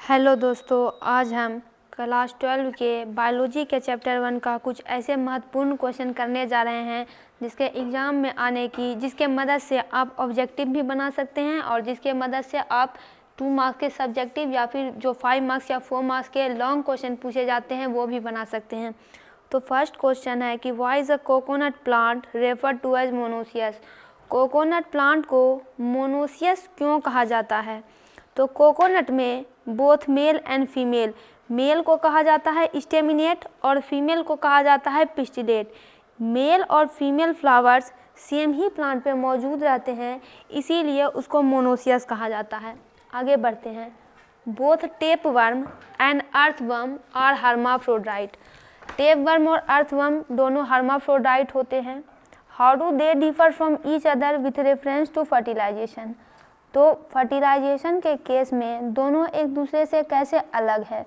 Hello दोस्तों, आज हम क्लास 12 के बायोलॉजी के चैप्टर 1 का कुछ ऐसे महत्वपूर्ण क्वेश्चन करने जा रहे हैं जिसके एग्ज़ाम में आने की जिसके मदद से आप ऑब्जेक्टिव भी बना सकते हैं और जिसके मदद से आप 2 मार्क्स के सब्जेक्टिव या फिर जो 5 मार्क्स या 4 मार्क्स के लॉन्ग क्वेश्चन पूछे जाते हैं वो भी बना सकते हैं। तो फर्स्ट क्वेश्चन है कि why is a coconut plant refer to as monoecious. Coconut plant को मोनोसियस क्यों कहा जाता है? तो कोकोनट में both male and female, male को कहा जाता है स्टेमिनेट और फीमेल को कहा जाता है पिस्टिलेट। मेल और फीमेल फ्लावर्स सेम ही प्लांट पे मौजूद रहते हैं, इसीलिए उसको मोनोसियस कहा जाता है। आगे बढ़ते हैं। Both tapeworm and earthworm are hermaphrodite. Tapeworm और अर्थवर्म दोनों हर्माफ्रोडाइट होते हैं। How do they differ from each other with reference to fertilization. तो फर्टिलाइजेशन के केस में दोनों एक दूसरे से कैसे अलग है?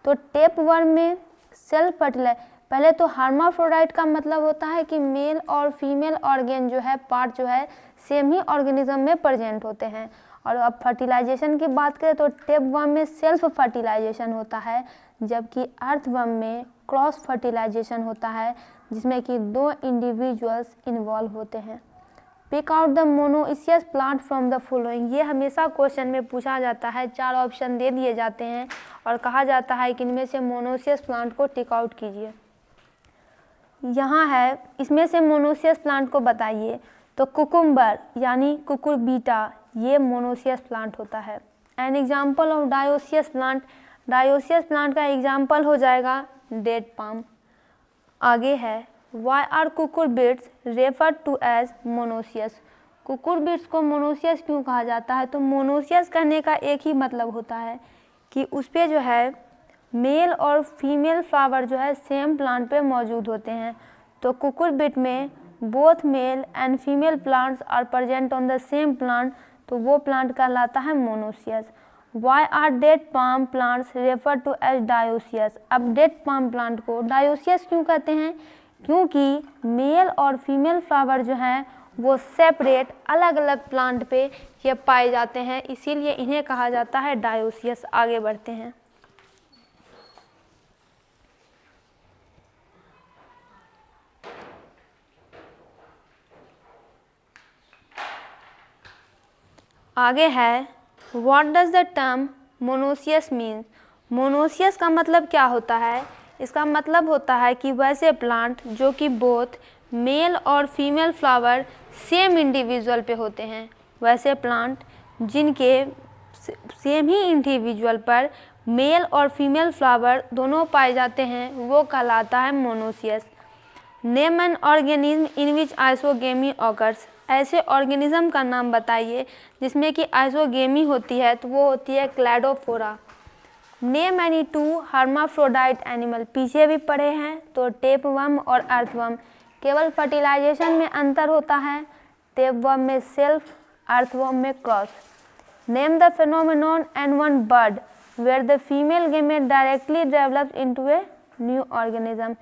तो टेपवर्म में सेल्फ फर्टिलाइज, पहले तो हर्माफ्रोडाइट का मतलब होता है कि मेल और फीमेल ऑर्गेन जो है पार्ट जो है सेम ही ऑर्गेनिज्म में प्रेजेंट होते हैं। और अब फर्टिलाइजेशन की बात करें तो टेपवर्म में सेल्फ फर्टिलाइजेशन होता है, जबकि अर्थवर्म में क्रॉस फर्टिलाइजेशन होता है जिसमें कि 2 इंडिविजुअल्स इन्वॉल्व होते हैं। Pick out the monoecious plant from the following. ये हमेशा क्वेश्चन में पूछा जाता है, 4 ऑप्शन दे दिए जाते हैं और कहा जाता है कि इनमें से मोनोसियस प्लांट को टिक आउट कीजिए। यहाँ है, इसमें से मोनोसियस प्लांट को बताइए। तो कुकुम्बर यानी कुकुरबीटा ये मोनोसियस प्लांट होता है। An example of dioecious plant, dioecious plant का एग्जाम्पल हो जाएगा डेट पाम। आगे है, Why are cucurbits referred to as monoecious? Cucurbits को मोनोसियस क्यों कहा जाता है? तो मोनोसियस कहने का एक ही मतलब होता है कि उस पर जो है मेल और फीमेल फ्लावर जो है सेम प्लांट पे मौजूद होते हैं। तो कुकुरबिट में both male and female plants are present on the same plant, तो वो प्लांट कहलाता है monoecious. Why are date palm plants referred to as dioecious? अब डेट पाम प्लांट को डायोसियस क्यों कहते हैं? क्योंकि मेल और फीमेल फ्लावर जो हैं वो सेपरेट अलग अलग प्लांट पे ये पाए जाते हैं, इसीलिए इन्हें कहा जाता है डायोसियस। आगे बढ़ते हैं। आगे है, what does the term monoecious means. Monoecious का मतलब क्या होता है? इसका मतलब होता है कि वैसे प्लांट जो कि बोथ मेल और फीमेल फ्लावर सेम इंडिविजुअल पे होते हैं, वैसे प्लांट जिनके सेम ही इंडिविजुअल पर मेल और फीमेल फ्लावर दोनों पाए जाते हैं वो कहलाता है monoecious. Name an organism in which isogamy occurs. ऐसे ऑर्गेनिज्म का नाम बताइए जिसमें कि आइसोगेमी होती है, तो वो होती है Cladophora. Name any 2 hermaphrodite animal. पीछे भी पढ़े हैं, तो टेपवर्म और अर्थवर्म। केवल फर्टिलाइजेशन में अंतर होता है, टेपवर्म में सेल्फ, अर्थवर्म में cross. Name the phenomenon and one bird where the female gamete directly develops into a new organism.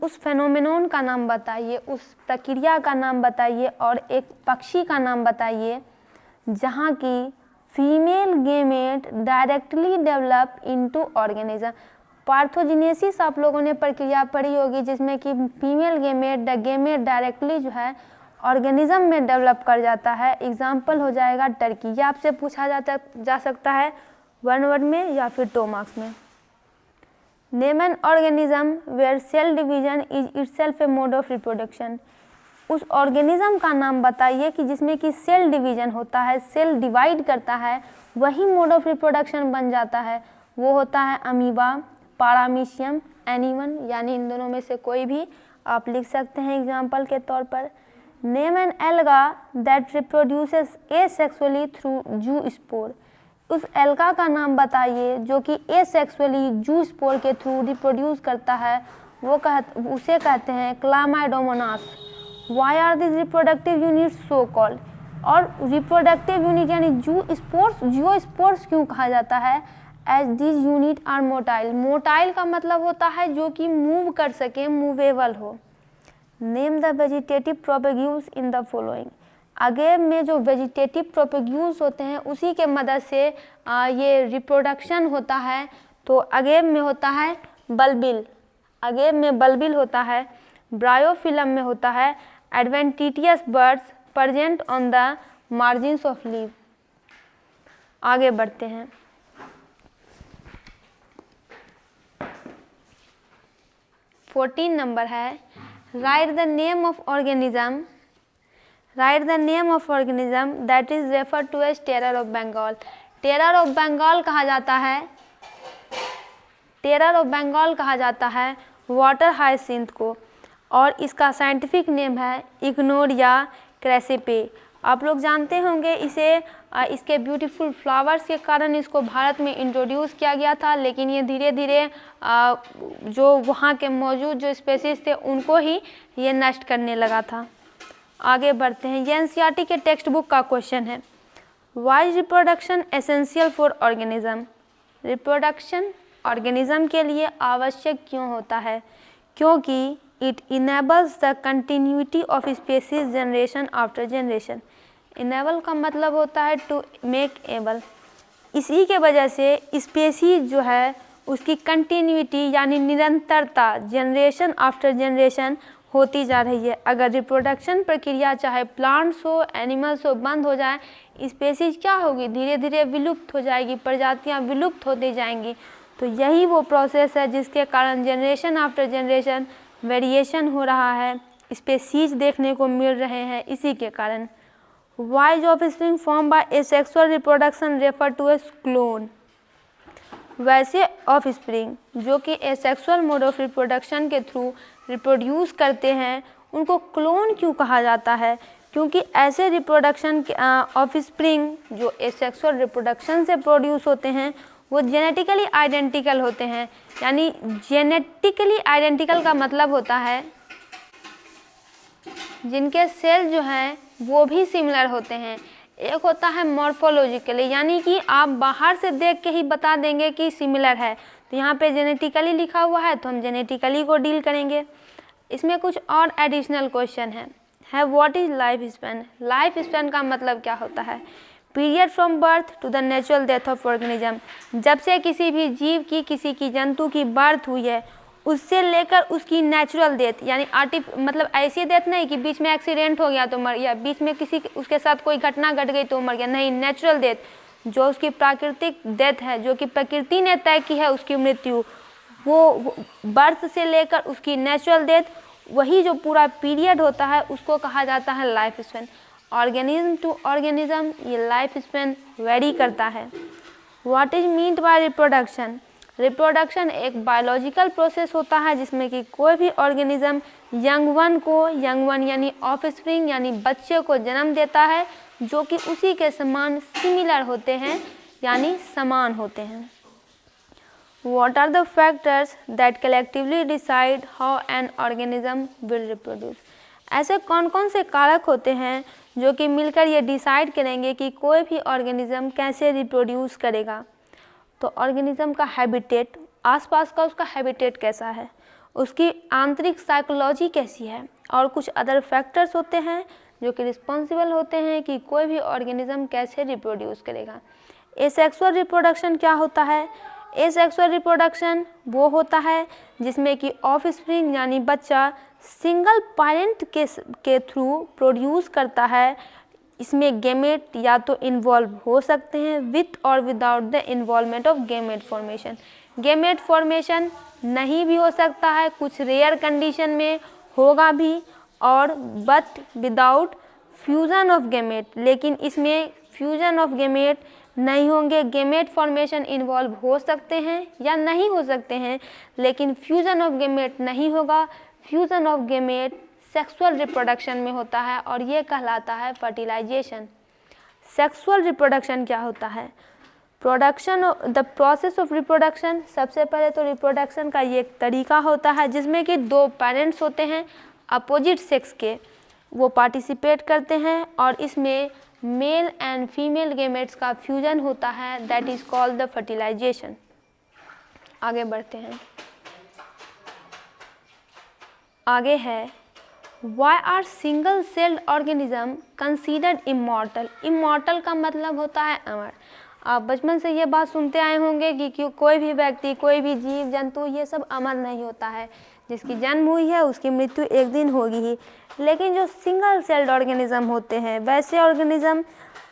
उस फेनोमेनॉन का नाम बताइए, उस प्रक्रिया का नाम बताइए और एक पक्षी का नाम बताइए जहाँ की female gamete directly develop into organism. Parthenogenesis आप लोगों ने प्रक्रिया पढ़ी होगी जिसमें कि फीमेल गेमेट डायरेक्टली जो है ऑर्गेनिज्म में डेवलप कर जाता है। एग्जाम्पल हो जाएगा टर्की। ये आपसे पूछा जा सकता है 1 वर्ड में या फिर 2 मार्क्स में। Name an organism where cell division is itself a mode of reproduction. उस ऑर्गेनिज्म का नाम बताइए कि जिसमें कि सेल डिवीजन होता है, सेल डिवाइड करता है, वही मोड ऑफ रिप्रोडक्शन बन जाता है। वो होता है अमीबा, पारामीशियम, एनीमन, यानी इन दोनों में से कोई भी आप लिख सकते हैं एग्जाम्पल के तौर पर। Name an alga that reproduces asexually through zoospore. उस एल्गा का नाम बताइए जो कि एसेक्सुअली जू स्पोर के थ्रू रिप्रोड्यूस करता है, उसे कहते हैं Chlamydomonas. Why are these reproductive units so called? और रिप्रोडक्टिव यूनिट यानी जियोस्पोर्स क्यों कहा जाता है? As these unit are motile। Motile का मतलब होता है जो कि मूव कर सके, मूवेबल हो। Name the vegetative propagules in the following. Agave में जो वेजिटेटिव प्रोपेग्यूल्स होते हैं उसी के मदद से ये रिप्रोडक्शन होता है। तो अगेव में होता है बल्बिल, अगेव में बल्बिल होता है। ब्रायोफिलम में होता है adventitious buds present on the margins of leaf. आगे बढ़ते हैं। फोर्टीन नंबर है write the name of organism, write the name of organism that is refer to as terror of Bengal. Terror of Bengal कहा जाता है, टेरर ऑफ बंगाल कहा जाता है वाटर हाइसिंथ को, और इसका साइंटिफिक नेम है इग्नोरिया क्रेसेपे। आप लोग जानते होंगे इसे इसके ब्यूटीफुल फ्लावर्स के कारण इसको भारत में इंट्रोड्यूस किया गया था, लेकिन ये धीरे धीरे जो वहाँ के मौजूद जो स्पेसीज थे उनको ही ये नष्ट करने लगा था। आगे बढ़ते हैं। ये एनसीईआरटी के टेक्स्ट बुक का क्वेश्चन है। Why reproduction essential for organism, reproduction organism के लिए आवश्यक क्यों होता है? क्योंकि it enables the continuity of species generation after generation. Enable का मतलब होता है टू मेक एबल। इसी के वजह से स्पेसीज जो है उसकी कंटिन्यूटी यानी निरंतरता जनरेशन आफ्टर जनरेशन होती जा रही है। अगर रिप्रोडक्शन प्रक्रिया चाहे प्लांट्स हो एनिमल्स हो बंद हो जाए, स्पेसीज क्या होगी, धीरे धीरे विलुप्त हो जाएगी, प्रजातियां विलुप्त होती जाएंगी। तो यही वो प्रोसेस है जिसके कारण जनरेशन आफ्टर जनरेशन वेरिएशन हो रहा है, स्पेसीज देखने को मिल रहे हैं। इसी के कारण why offspring form by asexual reproduction refer to as clone. वैसे ऑफस्प्रिंग जो कि एसेक्सुअल मोड ऑफ रिप्रोडक्शन के थ्रू रिप्रोड्यूस करते हैं उनको क्लोन क्यों कहा जाता है? क्योंकि ऐसे रिप्रोडक्शन के ऑफस्प्रिंग जो एसेक्सुअल रिप्रोडक्शन से प्रोड्यूस होते हैं वो जेनेटिकली आइडेंटिकल होते हैं। यानी जेनेटिकली आइडेंटिकल का मतलब होता है जिनके सेल जो हैं वो भी सिमिलर होते हैं। एक होता है मॉर्फोलॉजिकली, यानी कि आप बाहर से देख के ही बता देंगे कि सिमिलर है। तो यहाँ पे जेनेटिकली लिखा हुआ है तो हम जेनेटिकली को डील करेंगे। इसमें कुछ और एडिशनल क्वेश्चन है what is life span. Life span का मतलब क्या होता है? Period from birth to the natural death of organism. जब से किसी भी जीव की किसी की जंतु की बर्थ हुई है उससे लेकर उसकी नेचुरल डेथ, यानी मतलब ऐसी डेथ नहीं कि बीच में एक्सीडेंट हो गया तो मर गया, बीच में किसी उसके साथ कोई घटना घट गई तो मर गया, नहीं, नेचुरल डेथ जो उसकी प्राकृतिक डेथ है, जो कि प्रकृति ने तय की है उसकी मृत्यु, वो बर्थ से लेकर उसकी नेचुरल डेथ, वही जो पूरा पीरियड होता है उसको कहा जाता है life span. Organism to organism ये लाइफ स्पैन वेरी करता है। What is meant by reproduction. Reproduction एक बायोलॉजिकल प्रोसेस होता है जिसमें कि कोई भी ऑर्गेनिज्म यंग वन यानी ऑफस्प्रिंग यानी बच्चे को जन्म देता है जो कि उसी के समान सिमिलर होते हैं यानी समान होते हैं। What are the factors that collectively decide how an organism will reproduce? ऐसे कौन कौन से कारक होते हैं जो कि मिलकर ये डिसाइड करेंगे कि कोई भी ऑर्गेनिज्म कैसे रिप्रोड्यूस करेगा? तो ऑर्गेनिज्म का हैबिटेट, आसपास का उसका हैबिटेट कैसा है, उसकी आंतरिक साइकोलॉजी कैसी है, और कुछ अदर फैक्टर्स होते हैं जो कि रिस्पॉन्सिबल होते हैं कि कोई भी ऑर्गेनिज्म कैसे रिप्रोड्यूस करेगा। एसेक्सुअल रिप्रोडक्शन क्या होता है? एसेक्सुअल रिप्रोडक्शन वो होता है जिसमें कि ऑफस्प्रिंग यानी बच्चा सिंगल पेरेंट के थ्रू प्रोड्यूस करता है। इसमें गेमेट या तो इन्वॉल्व हो सकते हैं विथ और without the involvement of gamete formation. Gamete formation नहीं भी हो सकता है, कुछ रेयर कंडीशन में होगा भी, और but without fusion of gamete. लेकिन इसमें फ्यूजन ऑफ गेमेट नहीं होंगे। गेमेट फॉर्मेशन इन्वॉल्व हो सकते हैं या नहीं हो सकते हैं, लेकिन फ्यूजन ऑफ गेमेट नहीं होगा। Fusion of gamete sexual reproduction में होता है और ये कहलाता है फर्टिलाइजेशन। सेक्सुअल रिप्रोडक्शन क्या होता है? Production the process of reproduction. सबसे पहले तो रिप्रोडक्शन का ये एक तरीका होता है जिसमें कि दो पेरेंट्स होते हैं अपोजिट सेक्स के, वो पार्टिसिपेट करते हैं और इसमें मेल एंड फीमेल गेमेट्स का फ्यूजन होता है, that is called the fertilization. आगे बढ़ते हैं। आगे है why are single celled organism considered immortal. Immortal का मतलब होता है अमर। आप बचपन से ये बात सुनते आए होंगे कि कोई भी व्यक्ति, कोई भी जीव जंतु, ये सब अमर नहीं होता है। जिसकी जन्म हुई है उसकी मृत्यु एक दिन होगी ही। लेकिन जो सिंगल सेल्ड ऑर्गेनिज्म होते हैं, वैसे ऑर्गेनिज्म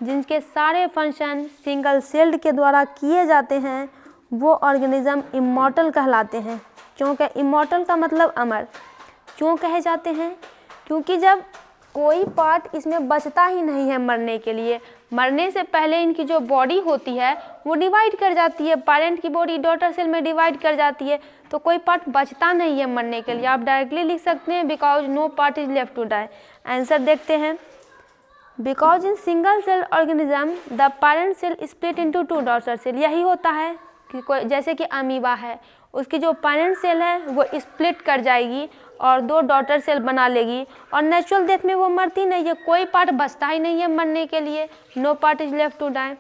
जिनके सारे फंक्शन सिंगल सेल्ड के द्वारा किए जाते हैं, वो ऑर्गेनिज्म इमॉर्टल कहलाते हैं। क्योंकि इमॉर्टल का मतलब अमर क्यों कहे जाते हैं? क्योंकि जब कोई पार्ट इसमें बचता ही नहीं है मरने के लिए, मरने से पहले इनकी जो बॉडी होती है वो डिवाइड कर जाती है, पेरेंट की बॉडी डॉटर सेल में डिवाइड कर जाती है, तो कोई पार्ट बचता नहीं है मरने के लिए। आप डायरेक्टली लिख सकते हैं because no part is left to die. Answer देखते हैं। Because in single cell organism the parent cell split into 2 daughter cell. यही होता है कि कोई, जैसे कि अमीबा है, उसकी जो पेरेंट सेल है वो स्प्लिट कर जाएगी और 2 डॉटर सेल बना लेगी, और नेचुरल डेथ में वो मरती नहीं है, कोई पार्ट बचता ही नहीं है मरने के लिए। No part is left to die.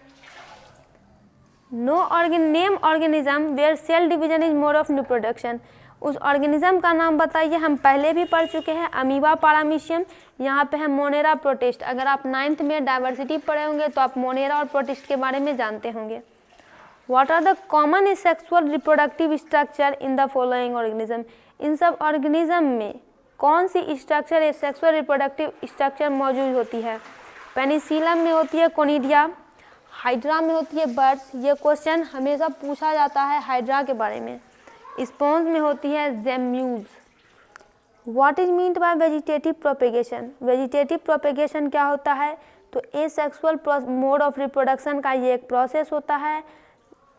Name organism where cell division is mode of reproduction. उस ऑर्गेनिज्म का नाम बताइए। हम पहले भी पढ़ चुके हैं, अमीबा पैरामीशियम, यहाँ पे है मोनेरा प्रोटिस्ट। अगर आप 9th में डाइवर्सिटी पढ़े होंगे तो आप मोनेरा और प्रोटिस्ट के बारे में जानते होंगे। What are the common asexual reproductive structure in the following organism? इन सब ऑर्गेनिज्म में कौन सी स्ट्रक्चर एसेक्सुअल रिप्रोडक्टिव स्ट्रक्चर मौजूद होती है? पेनिसिलम में होती है कोनिडिया, हाइड्रा में होती है बर्ड्स। ये क्वेश्चन हमेशा पूछा जाता है हाइड्रा के बारे में। स्पॉन्ज में होती है gemmules. What is meant by vegetative propagation? Vegetative propagation क्या होता है? तो एसेक्सुअल मोड ऑफ रिप्रोडक्शन का ये एक प्रोसेस होता है,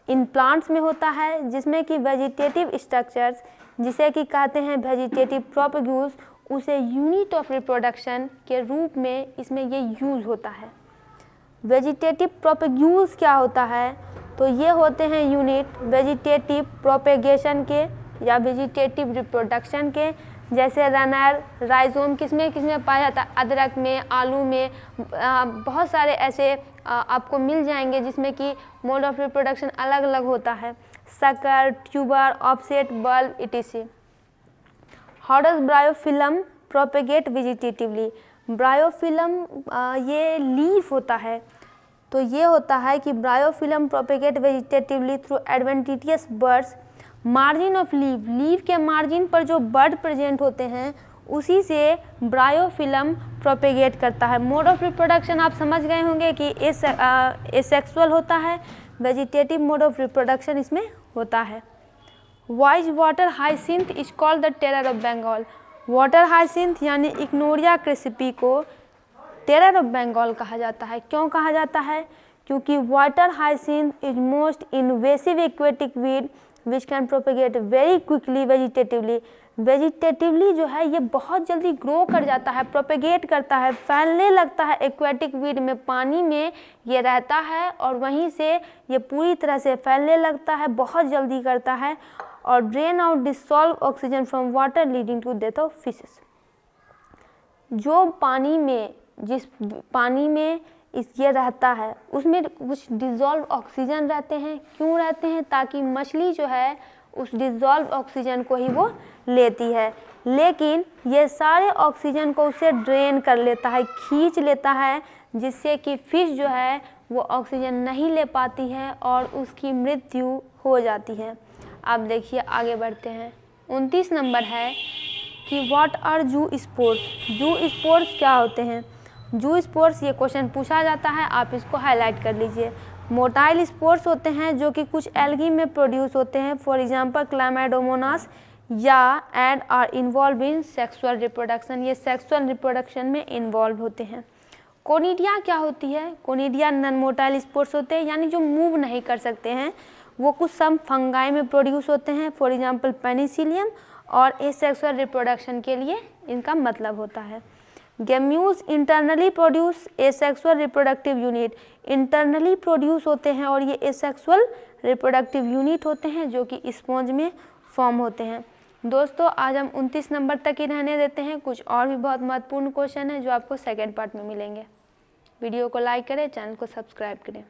इन प्लांट्स में होता है, जिसमें कि वेजिटेटिव स्ट्रक्चर्स, जिसे कि कहते हैं वेजिटेटिव प्रोपेग्यूल्स, उसे यूनिट ऑफ रिप्रोडक्शन के रूप में इसमें ये यूज होता है। वेजिटेटिव प्रोपेग्यूल्स क्या होता है? तो ये होते हैं यूनिट वेजिटेटिव प्रोपेगेशन के या वेजिटेटिव रिप्रोडक्शन के। जैसे रनर, राइजोम किसमें किसमें पाया जाता है? अदरक में, आलू में, बहुत सारे ऐसे आपको मिल जाएंगे जिसमें कि मोड ऑफ रिप्रोडक्शन अलग अलग होता है। Sucker, tuber, offset, bulb, etc.. How does bryophyllum propagate vegetatively? Bryophyllum ये लीफ होता है, तो ये होता है कि bryophyllum propagate vegetatively through adventitious birds. Margin of leaf के मार्जिन पर जो बर्ड प्रेजेंट होते हैं उसी से ब्रायोफिलम प्रोपेगेट करता है। मोड ऑफ रिप्रोडक्शन आप समझ गए होंगे कि एसेक्सुअल होता है, वेजिटेटिव मोड ऑफ रिप्रोडक्शन इसमें होता है। Why water hyacinth is called the terror of Bengal. Water hyacinth यानी इग्नोरिया क्रिस्पी को टेरर ऑफ बंगाल कहा जाता है। क्यों कहा जाता है? क्योंकि water hyacinth is most invasive aquatic weed which can propagate very quickly vegetatively. Vegetatively जो है ये बहुत जल्दी ग्रो कर जाता है, प्रोपेगेट करता है, फैलने लगता है एक्वेटिक वीड में, पानी में ये रहता है और वहीं से ये पूरी तरह से फैलने लगता है, बहुत जल्दी करता है, और drain out dissolve oxygen from water leading to death of fishes. जो पानी में, जिस पानी में ये रहता है उसमें कुछ डिसॉल्व ऑक्सीजन रहते हैं। क्यों रहते हैं? ताकि मछली जो है उस डिसॉल्व ऑक्सीजन को ही वो लेती है, लेकिन ये सारे ऑक्सीजन को उसे ड्रेन कर लेता है, खींच लेता है, जिससे कि फिश जो है वो ऑक्सीजन नहीं ले पाती है और उसकी मृत्यु हो जाती है। अब देखिए आगे बढ़ते हैं। 29 नंबर है कि व्हाट आर जू स्पोर्स। जू स्पोर्स क्या होते हैं? जू स्पोर्स ये क्वेश्चन पूछा जाता है, आप इसको हाईलाइट कर लीजिए। मोटाइल स्पोर्स होते हैं जो कि कुछ एल्गी में प्रोड्यूस होते हैं, फॉर एग्जांपल क्लामाइडोमोनास, या and are involve in sexual reproduction. ये सेक्सुअल रिप्रोडक्शन में इन्वॉल्व होते हैं। कोनिडिया क्या होती है? कोनिडिया नॉन मोटाइल स्पोर्स होते हैं, यानी जो मूव नहीं कर सकते हैं, वो कुछ सम फंगाई में प्रोड्यूस होते हैं, फॉर एग्जांपल पेनिसिलियम, और एसेक्सुअल रिप्रोडक्शन के लिए इनका मतलब होता है। Gemmules internally produce asexual reproductive unit. Internally produce होते हैं और ये एसेक्सुअल रिप्रोडक्टिव यूनिट होते हैं जो कि स्पॉन्ज में फॉर्म होते हैं। दोस्तों आज हम 29 नंबर तक ही रहने देते हैं, कुछ और भी बहुत महत्वपूर्ण क्वेश्चन है जो आपको सेकेंड पार्ट में मिलेंगे। वीडियो को लाइक करें, चैनल को सब्सक्राइब करें।